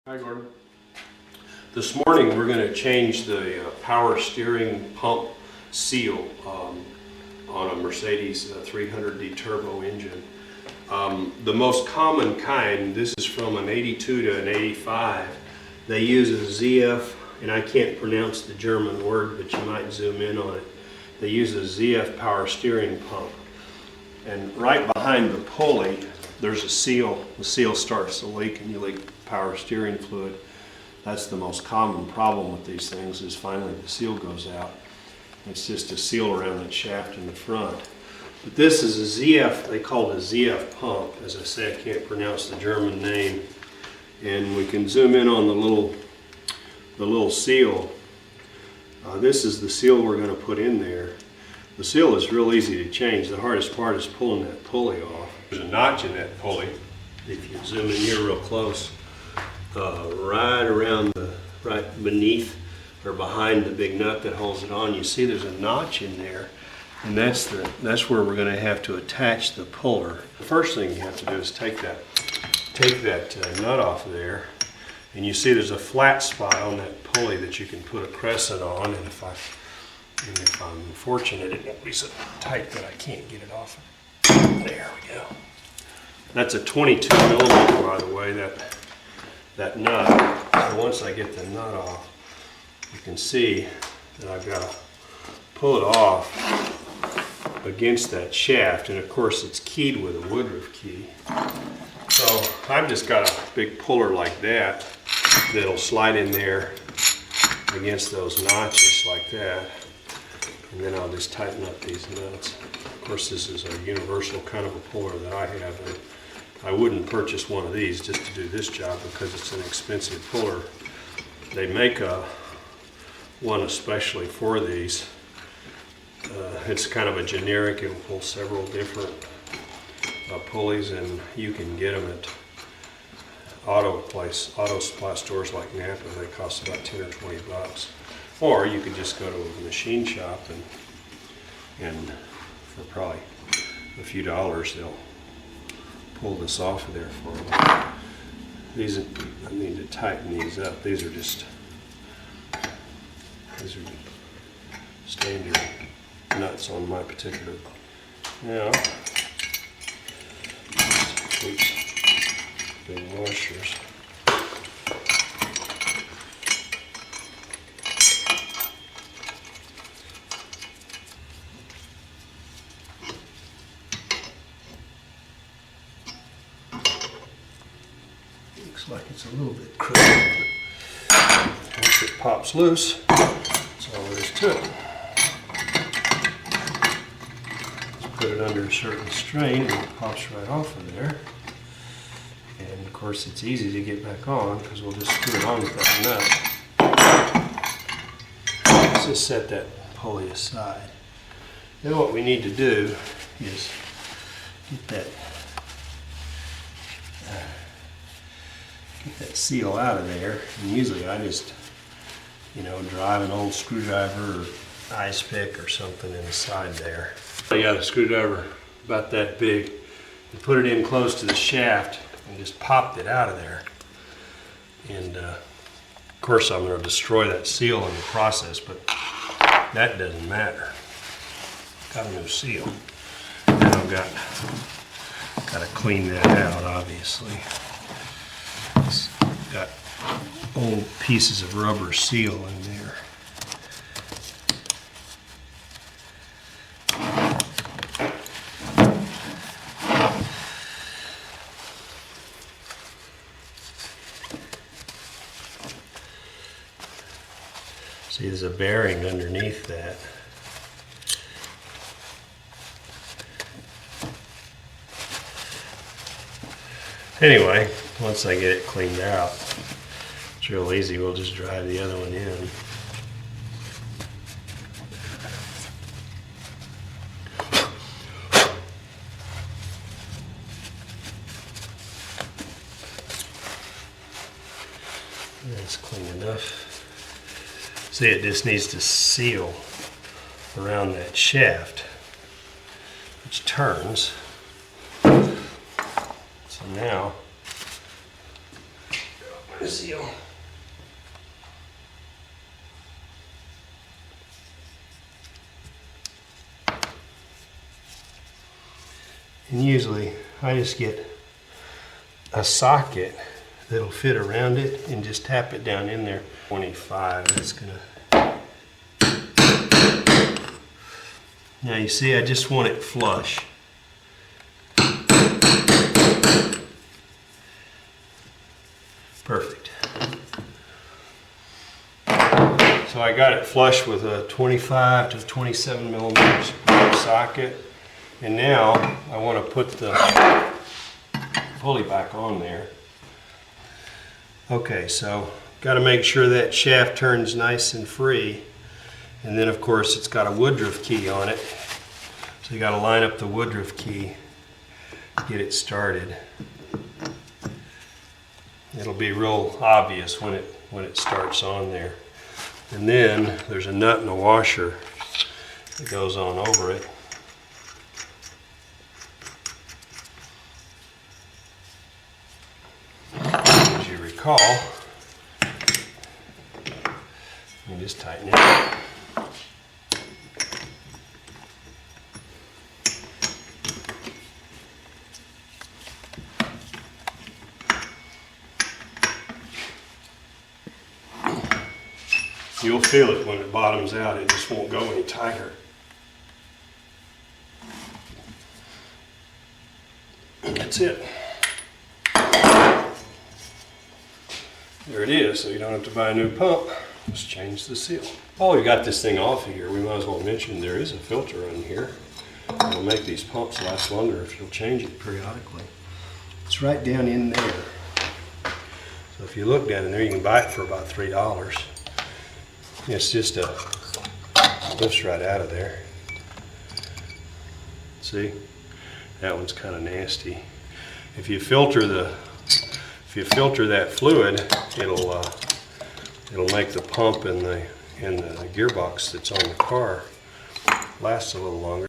Hi, Gordon. This morning we're going to change the power steering pump seal on a Mercedes 300D turbo engine. The most common kind, this is from an 82 to an 85, they use a ZF, and I can't pronounce the German word, but you might zoom in on it. They use a ZF power steering pump. And right behind the pulley, there's a seal. The seal starts to leak and you leak power steering fluid. That's the most common problem with these things, is finally the seal goes out. It's just a seal around that shaft in the front. But this is a ZF, they call it a ZF pump. As I say, I can't pronounce the German name. And we can zoom in on the little seal. This is the seal we're going to put in there. The seal is real easy to change. The hardest part is pulling that pulley off. There's a notch in that pulley. If you zoom in here real close, right around right beneath or behind the big nut that holds it on, you see there's a notch in there, and that's where we're going to have to attach the puller. The first thing you have to do is take that nut off of there, and you see there's a flat spot on that pulley that you can put a crescent on, and if I'm fortunate, it won't be so tight that I can't get it off. There we go. That's a 22 millimeter, by the way, that nut. So once I get the nut off, you can see that I've got to pull it off against that shaft, and of course it's keyed with a Woodruff key. So I've just got a big puller like that that'll slide in there against those notches like that, and then I'll just tighten up these nuts. Of course, this is a universal kind of a puller that I have, and I wouldn't purchase one of these just to do this job because it's an expensive puller. They make one especially for these. It's kind of a generic. It will pull several different pulleys, and you can get them at auto supply stores like Napa. They cost about 10 or 20 bucks. Or you could just go to a machine shop and for probably a few dollars they'll pull this off of there for you. These, I need to tighten these up. These are standard nuts on my particular. Now, oops, big washers. Looks like it's a little bit crooked, but once it pops loose, that's all there is to it. Just put it under a certain strain and it pops right off of there. And of course it's easy to get back on because we'll just screw it on with that nut. Let's just set that pulley aside. Then what we need to do is get that seal out of there. And usually I just, drive an old screwdriver or ice pick or something inside there. I got a screwdriver about that big and put it in close to the shaft and just popped it out of there. And of course I'm going to destroy that seal in the process, but that doesn't matter. Got a new seal. Now I've got to clean that out, obviously. Got old pieces of rubber seal in there. See, there's a bearing underneath that. Anyway, once I get it cleaned out, it's real easy. We'll just drive the other one in. That's clean enough. See, it just needs to seal around that shaft, which turns. So now the seal. And usually I just get a socket that'll fit around it and just tap it down in there. 25, that's gonna. Now you see, I just want it flush. Perfect. So I got it flush with a 25 to 27 millimeter socket. And now I want to put the pulley back on there. Okay, so got to make sure that shaft turns nice and free. And then of course it's got a Woodruff key on it. So you got to line up the Woodruff key, get it started. It'll be real obvious when it starts on there. And then there's a nut and a washer that goes on over it. As you recall, you just tighten it up. You'll feel it when it bottoms out, it just won't go any tighter. And that's it. There it is, so you don't have to buy a new pump, just change the seal. While we got this thing off of here, we might as well mention there is a filter in here. It'll make these pumps last longer if you'll change it periodically. It's right down in there. So if you look down in there, you can buy it for about $3. It's just lifts right out of there. See, that one's kind of nasty. If you filter that fluid, it'll make the pump and the gearbox that's on the car last a little longer.